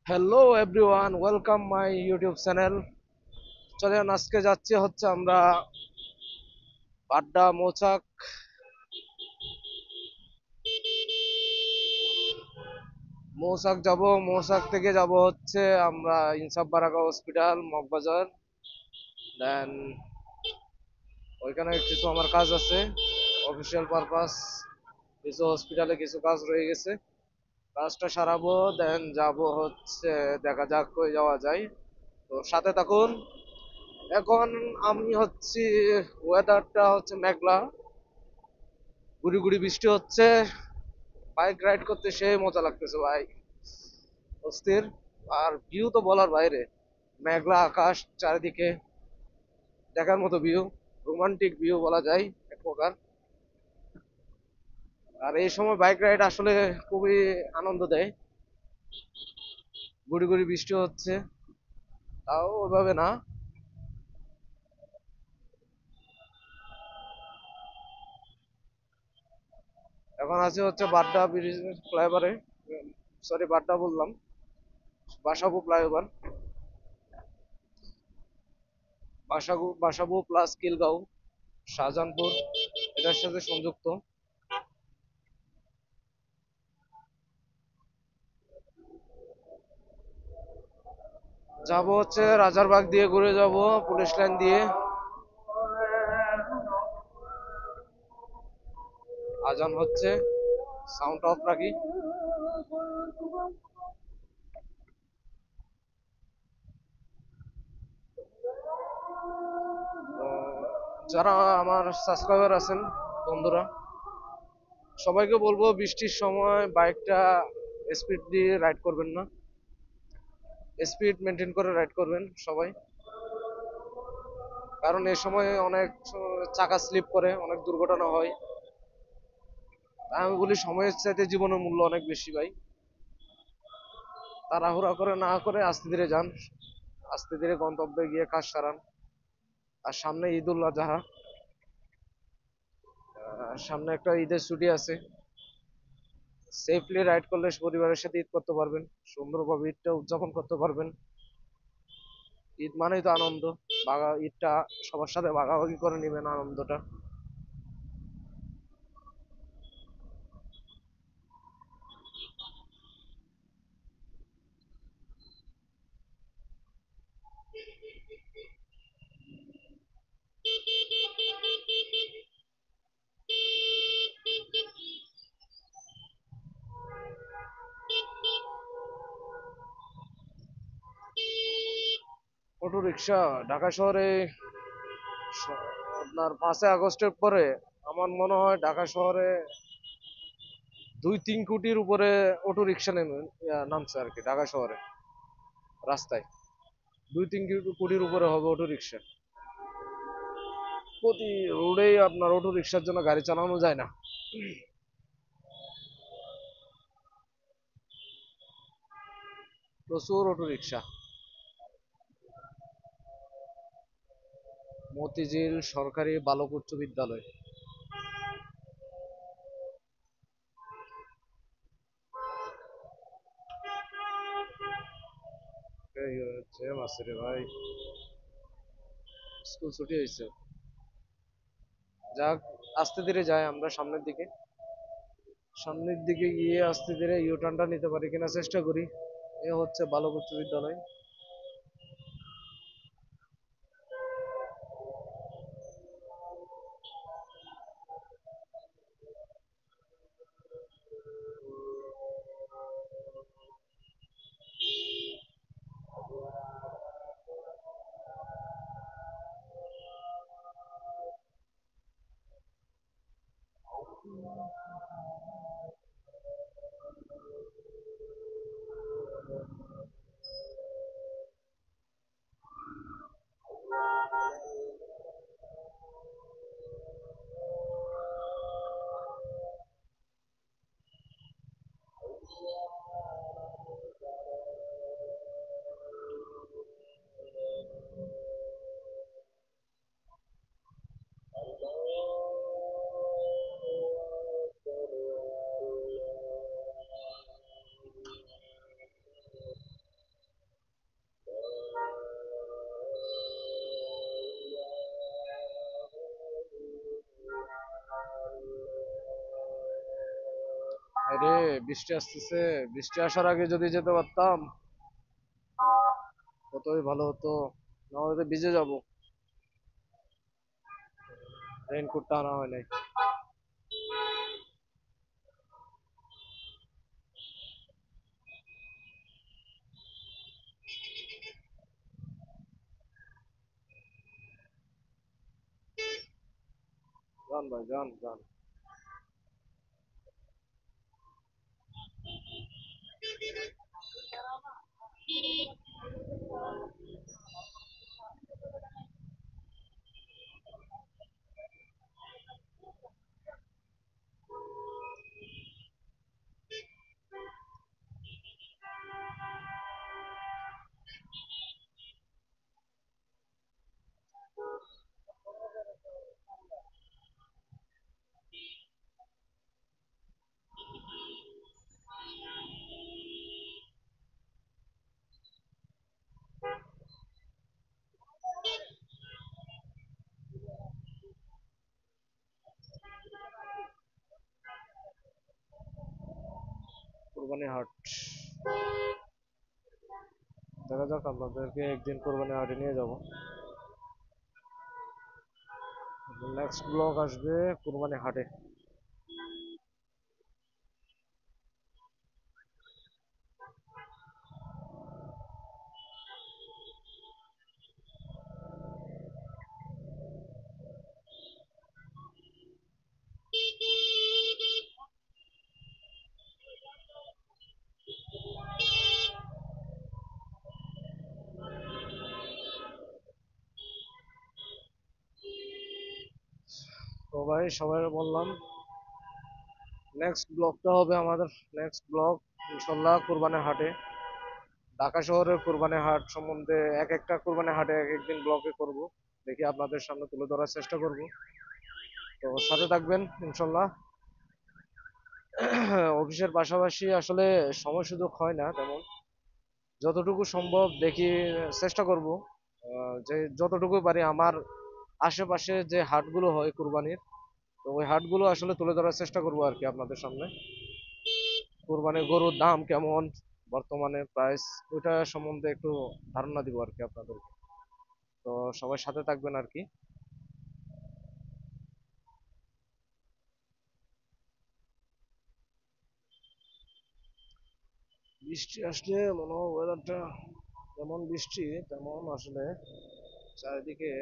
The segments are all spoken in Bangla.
Hello everyone, welcome my YouTube channel. চলেন আজকে যাচ্ছি হচ্ছে আমরা বাড্ডা মৌচাক। মৌচাক যাব। মৌচাক থেকে যাব হচ্ছে আমরা ইনসাফ বারাকা হসপিটাল মগবাজার। দেন ওইখানে কিছু আমার কাজ আছে, অফিসিয়াল পারপাস। কিছু হসপিটালে কিছু কাজ রয়ে গেছে, কাজটা সারাবো। দেন যাব হচ্ছে, দেখা যাক কই যাওয়া যায়। তো সাথে থাকুন। এখন আমি হচ্ছি, ওয়েদারটা হচ্ছে মেঘলা, গুড়ি গুড়ি বৃষ্টি হচ্ছে। বাইক রাইড করতে সেই মজা লাগতেছে ভাই, অস্থির। আর ভিউ তো বলার বাইরে, মেঘলা আকাশ চারিদিকে, দেখার মতো ভিউ, রোমান্টিক ভিউ বলা যায় এক প্রকার। আর এই সময় বাইক রাইড আসলে খুবই আনন্দ দেয়। গুড়ি গুড়ি বৃষ্টি হচ্ছে, তাও ওইভাবে না। এখন আছে হচ্ছে বাড্ডা ব্রিজ, ফ্লাইওভারে। সরি, বাড্ডা বললাম, বাসাবো ফ্লাইওভার। বাসাবো প্লাস কিলগাঁও, শাহজাহানপুর, এটার সাথে সংযুক্ত। যাব হচ্ছে রাজারবাগ দিয়ে ঘুরে যাব, পুলিশ লাইন দিয়ে। আজান হচ্ছে, সাউন্ড অফ রাখি। তো যারা আমার সাবস্ক্রাইবার আছেন, বন্ধুরা, সবাইকে বলবো বৃষ্টির সময় বাইকটা স্পিড দিয়ে রাইড করবেন না, স্পিড মেনটেন করে রাইড করবেন সবাই। কারণ এই সময় অনেক চাকা স্লিপ করে, অনেক দুর্ঘটনা হয়। আমি বলি সময়ের চাইতে জীবনের মূল্য অনেক বেশি ভাই। তাড়াহুড়া করে না করে আস্তে ধীরে যান, আস্তে ধীরে গন্তব্যে গিয়ে কাজ সারান। আর সামনে ঈদ উল আজহা, সামনে একটা ঈদের ছুটি আছে। সেফলি রাইড করলে পরিবারের সাথে ঈদ করতে পারবেন, সুন্দরভাবে ঈদটা উদযাপন করতে পারবেন। ঈদ মানেই তো আনন্দ। ঈদটা সবার সাথে ভাগাভাগি করে নেবেন আনন্দটা। অটো রিক্সা ঢাকা শহরে আপনার 5ই আগস্টের পরে আমার মনে হয় ঢাকা শহরে 2-3 কোটির উপরে অটো রিক্সা নামছে আর কি। ঢাকা শহরে রাস্তায় 2-3 কোটির উপরে হবে অটো রিক্সা। প্রতি রোডেই আপনার অটো রিক্সার জন্য গাড়ি চালানো যায় না। প্রচুর অটো রিক্সা। মতিঝিল সরকারি বালক উচ্চ বিদ্যালয়, এই হচ্ছে মাসিরে ভাই, স্কুল ছুটি হয়েছে। যাক, আস্তে ধীরে যাই আমরা সামনের দিকে। সামনের দিকে গিয়ে আস্তে ধীরে ইউটার্নটা নিতে পারি কিনা চেষ্টা করি। এ হচ্ছে বালক উচ্চ বিদ্যালয়। আরে বৃষ্টি আসতেছে, বৃষ্টি আসার আগে যদি যেতে পারতাম কতই ভালো হতো, নাহলে তো ভিজে যাবো। রেইনকোটটা আনা হয় নাই। যান ভাই, যান যান। কোরবানি হাট, দেখা যাক, আপনাদেরকে একদিন কোরবানি হাটে নিয়ে যাব। নেক্সট ব্লগ আসবে কোরবানি হাটে। তো ভাই সবাই বললাম, নেক্সট ব্লগটা হবে আমাদের, নেক্সট ব্লগ ইনশাল্লাহ কোরবানি হাটে। ঢাকা শহরের কোরবানি হাট সম্বন্ধে এক একটা কোরবানি হাটে এক একদিন ব্লগে করব, দেখি আপনাদের সামনে তুলে ধরার চেষ্টা করব। তো সাথে থাকবেন ইনশাল্লাহ। অফিসের পাশাপাশি আসলে সময় সুযোগ হয় না তেমন, যতটুকু সম্ভব দেখি, চেষ্টা করব যে যতটুকু পারি আমার আশেপাশে যে হাটগুলো হয় কুরবানির, তো ওই হাটগুলো আসলে তুলে ধরার চেষ্টা করব আর কি আপনাদের সামনে। কুরবানির গরুর দাম কেমন, বর্তমানে প্রাইস, ওইটা সম্বন্ধে একটু ধারণা দিব আর কি আপনাদেরকে। তো সবাই সাথে থাকবেন আর কি। বৃষ্টি আসলে মনে হয় ওয়েদারটা, যেমন বৃষ্টি তেমন আসলে চারিদিকে,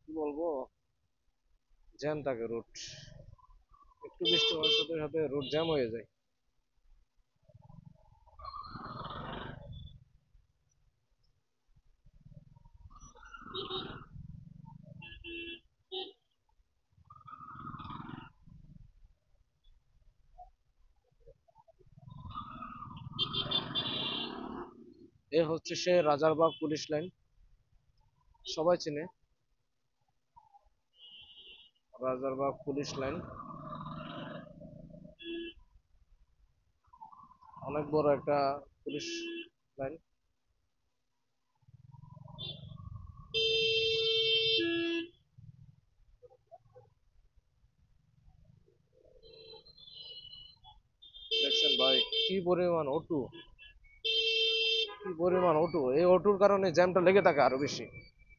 কি বলবো, জ্যাম থাকে রোড। একটু বৃষ্টি হওয়ার সাথে সাথে রোড জ্যাম হয়ে যায়। এ হচ্ছে সে রাজারবাগ পুলিশ লাইন, সবাই চিনে রাজারবাগ পুলিশ লাইন। অনেক বড় একটা পুলিশ লাইন। দেখছেন ভাই, কি পরিমাণ অটো, কি পরিমাণ অটো, এই অটোর কারণে জ্যামটা লেগে থাকে আরো বেশি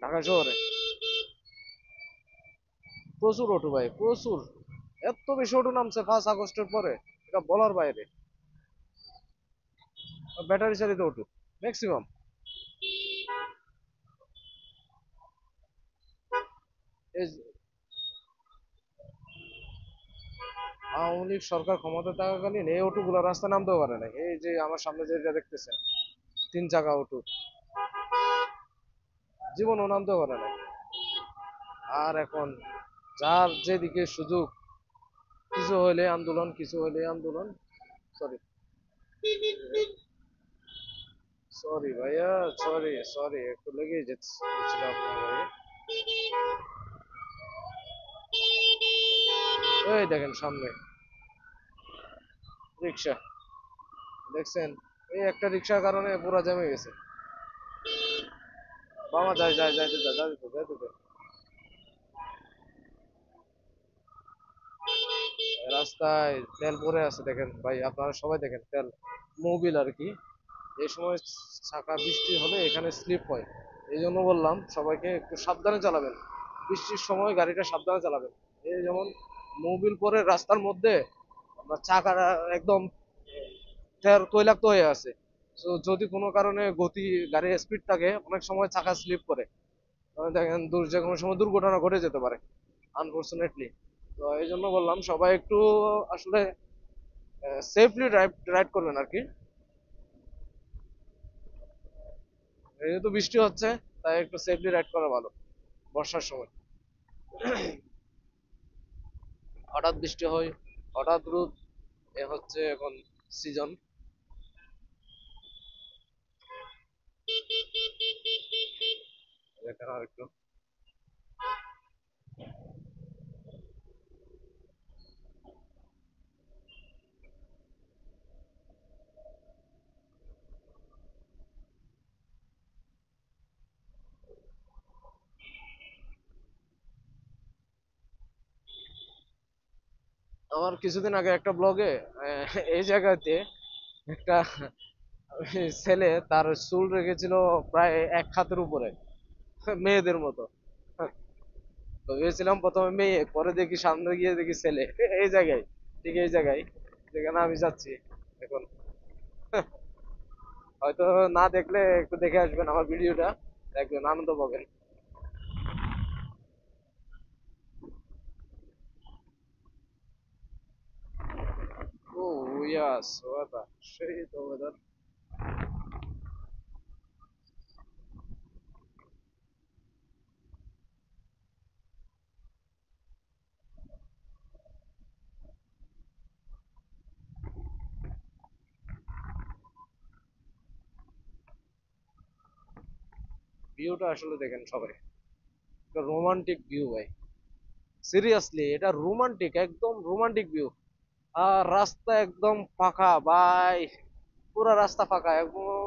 ঢাকা শহরে। প্রচুর অটো ভাই, প্রচুর। এত বেশি অটো নামছে 5 আগস্টের পরে, এটা বলার বাইরে। ব্যাটারি চালিত অটো ম্যাক্সিমাম। এই আওয়ামী লীগ সরকার ক্ষমতা থাকাকালীন এই অটো গুলো রাস্তা নামতেও পারে না। এই যে আমার সামনে যেটা দেখতেছেন, 3 চাকা অটো, জীবনও নামতেও পারে না। আর এখন যার যেদিকে সুযোগ, কিছু হইলে আন্দোলন, কিছু হইলে আন্দোলন। সরি, সরি ভাইয়া, সরি সরি, একটু লেগেই যাচ্ছিল আপনার ভাই। এই দেখেন সামনে রিক্সা, দেখছেন? এই একটা রিক্সার কারণে পুরো জমে গেছে। বাবা, যায় যায় যাইতে দে, যাইতে দে, যাইতে দে। রাস্তায় তেল পড়ে আছে দেখেন ভাই, আপনারা সবাই দেখেন তেল, মোবিল আর কি। এই সময় চাকা বৃষ্টি হলে এখানে স্লিপ হয়। এই জন্য বললাম সবাইকে একটু সাবধানে চালাবেন, বৃষ্টির সময় গাড়িটা সাবধানে চালাবেন। এই যেমন মোবিল পরে রাস্তার মধ্যে আপনার চাকাটা একদম তৈলাক্ত হয়ে আছে। তো যদি কোনো কারণে গাড়ির স্পিড থাকে, অনেক সময় চাকা স্লিপ করে, দেখেন যে কোনো সময় দুর্ঘটনা ঘটে যেতে পারে আনফরচুনেটলি। তো এই জন্য বললাম সবাই একটু আসলে সেফলি রাইড করবেন আর কি। যেহেতু বৃষ্টি হচ্ছে, তাই একটু সেফলি রাইড করা ভালো বর্ষার সময়। হঠাৎ বৃষ্টি হয়, হঠাৎ রোদ, এ হচ্ছে এখন সিজন। দেখেন আর একটু, আমার কিছুদিন আগে একটা ব্লগে এই জায়গাতে একটা ছেলে তার চুল রেখেছিল প্রায় এক হাতের উপরে, মেয়েদের মতো। তো ভেবেছিলাম প্রথমে মেয়ে, পরে দেখি সামনে গিয়ে দেখি ছেলে। এই জায়গায়, ঠিক এই জায়গায় যেখানে আমি যাচ্ছি এখন। হয়তো না দেখলে একটু দেখে আসবেন আমার ভিডিওটা, দেখবেন, আনন্দ পাবেন। ও ইয়াস, ওয়েদার, সেই তো ওয়েদার। ভিউটা আসলে দেখেন সবাই, রোমান্টিক ভিউ ভাই, সিরিয়াসলি এটা রোমান্টিক, একদম রোমান্টিক ভিউ। আর রাস্তা একদম ফাঁকা ভাই, পুরো রাস্তা ফাঁকা এবং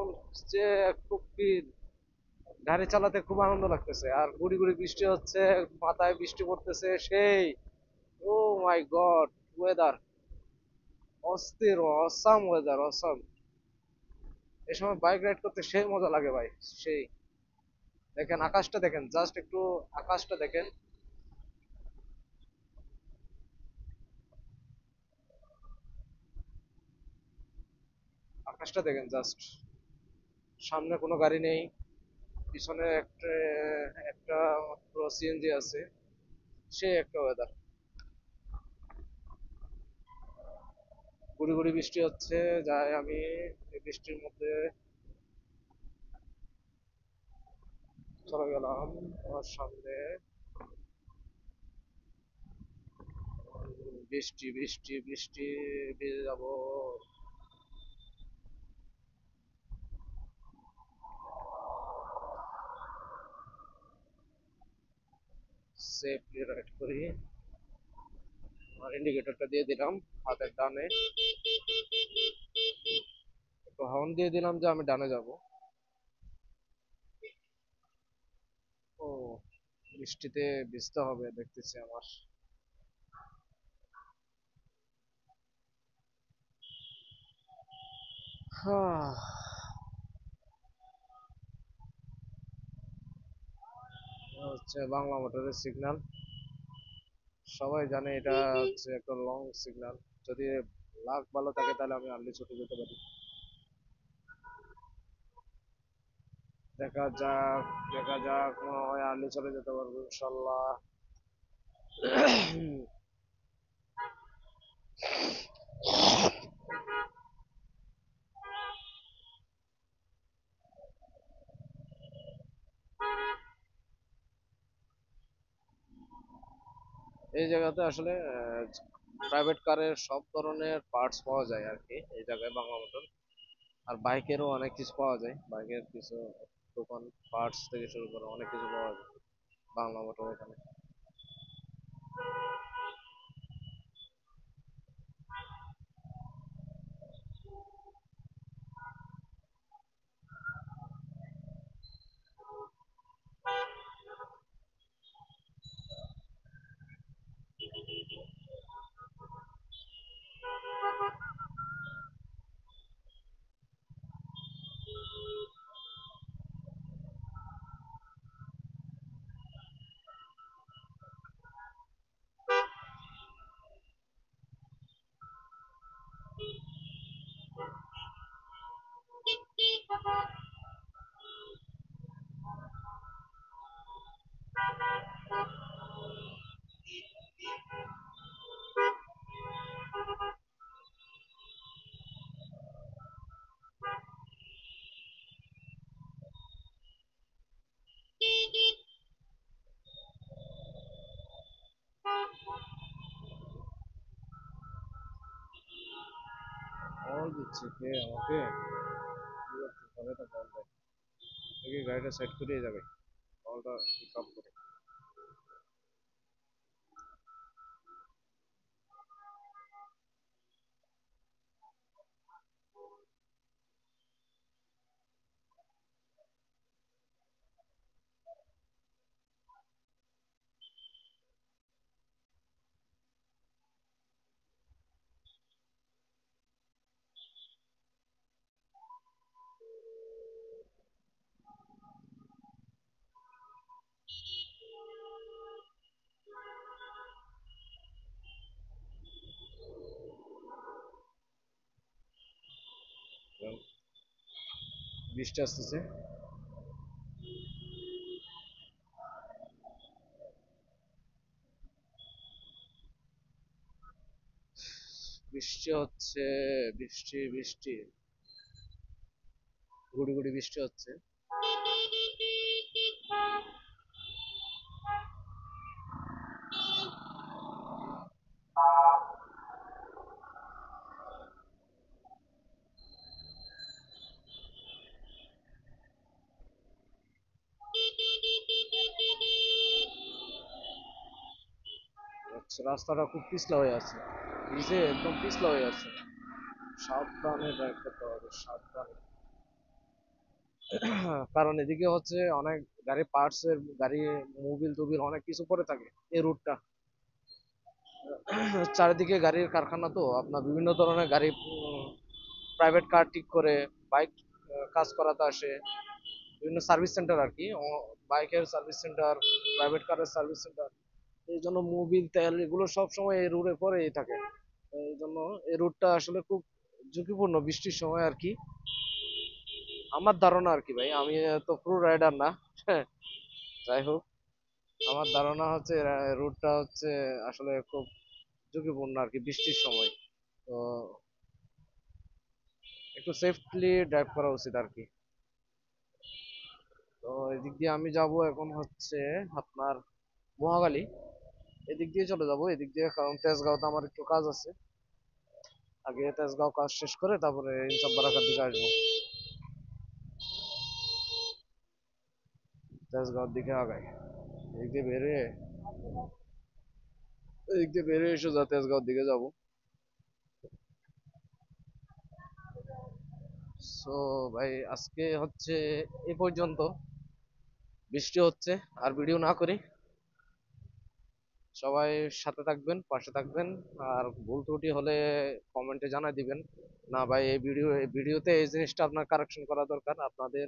যে খুব গাড়ি চালাতে খুব আনন্দ লাগতেছে, আর গুড়ি গুড়ি বৃষ্টি হচ্ছে, মাথায় বৃষ্টি পড়তেছে সেই। ও মাই গড, ওয়েদার অস্থির, অসাম ওয়েদার, অসাম। এই সময় বাইক রাইড করতে সেই মজা লাগে ভাই, সেই। দেখেন আকাশটা দেখেন, জাস্ট একটু আকাশটা দেখেন, আকাশটা দেখেন জাস্ট। সামনে কোনো গাড়ি নেই, পিছনে একটা একটা মাত্র সিএনজি আছে, সে একটা ওয়েদার। গুড়ি গুড়ি বৃষ্টি হচ্ছে, যাই আমি এই বৃষ্টির মধ্যে চলে গেলাম আমার সামনে। বৃষ্টি বৃষ্টি বৃষ্টি, ভিজে যাবো। সেফলি রাইড করি। আর ইন্ডিকেটরটা দিয়ে দিলাম হাতের ডানে, একটু হর্ন দিয়ে দিলাম যে আমি ডানে যাব। ও, বৃষ্টিতে ভিজতে হবে দেখতেছি আমার। হাহ, এটা হচ্ছে বাংলা মোটরের সিগন্যাল। সবাই জানে এটা হচ্ছে একটা লং সিগন্যাল। যদি লাক ভালো থাকে তাহলে আমি আর্লি ছুটে যেতে পারি। দেখা যাক, দেখা যাক, মনে হয় আর্লি চলে যেতে পারবো ইনশাল্লাহ। এই জায়গাতে আসলে প্রাইভেট কারের সব ধরনের পার্টস পাওয়া যায় আর কি এই জায়গায়, বাংলা মোটর। আর বাইকেরও অনেক কিছু পাওয়া যায়, বাইকের কিছু দোকান, পার্টস থেকে শুরু করে অনেক কিছু পাওয়া যায় বাংলা মোটর এখানে। দিচ্ছে কে আমাকে? তবে তো কল দেয়। দেখি গাড়িটা সাইড করিয়ে যাবে, কলটা পিক আপ করে। বৃষ্টি আসতেছে। বৃষ্টি হচ্ছে, বৃষ্টি বৃষ্টি, গুড়ি গুড়ি বৃষ্টি হচ্ছে। রাস্তাটা খুব পিছলা হয়ে আছে, ভিজে একদম পিছলা হয়ে আছে। সাবধানে ড্রাইভ করতে হবে, সাবধানে। কারণ এদিকে হচ্ছে অনেক গাড়ি পার্টস এর গাড়ি, মোবিল টোবিল অনেক কিছু পড়ে থাকে এই রুটটা। চারিদিকে গাড়ির কারখানা, তো আপনার বিভিন্ন ধরনের গাড়ি, প্রাইভেট কার ঠিক করে, বাইক কাজ করাতে আসে, বিভিন্ন সার্ভিস সেন্টার আর কি, বাইকের সার্ভিস সেন্টার, প্রাইভেট কারের সার্ভিস সেন্টার। এই জন্য মোবিল তেল এগুলো সব সময় এই রুটে পরেই থাকে। এই জন্য এই রুটটা আসলে খুব ঝুঁকিপূর্ণ বৃষ্টির সময় আর কি। আমার ধারণা আর কি ভাই, আমি তো প্রো রাইডার না। হ্যাঁ, যাই হোক, আমার ধারণা হচ্ছে রুটটা হচ্ছে আসলে খুব ঝুঁকিপূর্ণ আর কি বৃষ্টির সময়। তো একটু সেফলি ড্রাইভ করা উচিত আর কি। তো এদিক দিয়ে আমি যাব এখন হচ্ছে আপনার মহাখালী, এদিক দিয়ে চলে যাব এদিক দিয়ে, কারণ তেজগাঁওতে আমার একটু কাজ আছে। আগে তেজগাঁও কাজ শেষ করে তারপরে ইনসাফ বারাকার দিকে আসবো। তেজগাঁওর দিকে আগাই, এদিক দিয়ে বেরিয়ে, এদিক দিয়ে বেরিয়ে এসে যা তেজগাঁওর দিকে যাব। সো ভাই আজকে হচ্ছে এই পর্যন্ত। বৃষ্টি হচ্ছে, আর ভিডিও না করি। সবাই সাথে থাকবেন, পাশে থাকবেন। আর ভুল ত্রুটি হলে কমেন্টে জানাই দিবেন। না ভাই, এই ভিডিওতে এই জিনিসটা আপনার কারেকশন করা দরকার। আপনাদের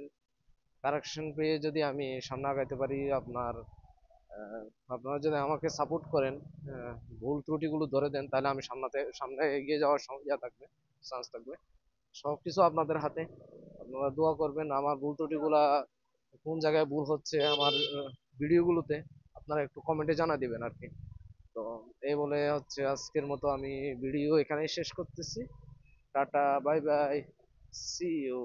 কারেকশন পেয়ে যদি আমি সামনে আগাইতে পারি, আহ, আপনারা যদি আমাকে সাপোর্ট করেন, আহ, ভুল ত্রুটিগুলো ধরে দেন, তাহলে আমি সামনে এগিয়ে যাওয়ার ইয়া থাকবে, চান্স থাকবে। সবকিছু আপনাদের হাতে। আপনারা দোয়া করবেন আমার ভুল ত্রুটিগুলা কোন জায়গায় ভুল হচ্ছে আমার ভিডিওগুলোতে, আপনারা একটু কমেন্টে জানা দিবেন আর কি। তো এই বলে হচ্ছে আজকের মতো আমি ভিডিও এখানেই শেষ করতেছি। টাটা, বাই বাই, সি ইউ।